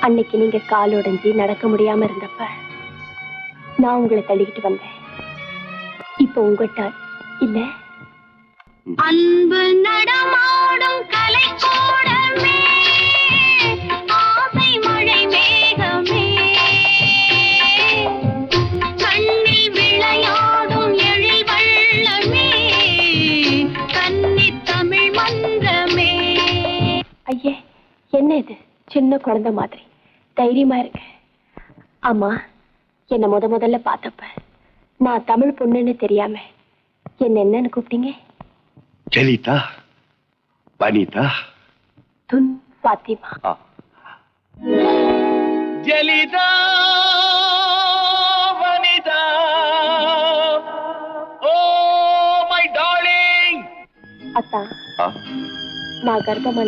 அன்னைக்கு நீங்க கால் உடைஞ்சி நடக்க முடியாம இருந்தப்ப நான் உங்களை தள்ளிக்கிட்டு வந்தேன். இப்ப உங்ககிட்ட இல்ல. அன்பு நடமாடும் கலைக்கூடமே, ஆசை மழை மேகமே, கண்ணில் விளையாடும் எழில் வள்ளமே, கன்னி தமிழ் மன்றமே. ஐயே, என்ன இது? சின்ன குழந்தை மாதிரி தைரியமா இருக்க. ஆமா, என்ன முதல்ல பார்த்தப்ப நான் தமிழ் பொண்ணுன்னு தெரியாம என்னன்னு கூப்பிட்டீங்க? ஜெலிதா, வனிதா, துன் Fathima. Jelitha, Vanitha, oh my darling. அத்தா, நான் கர்ப்பமா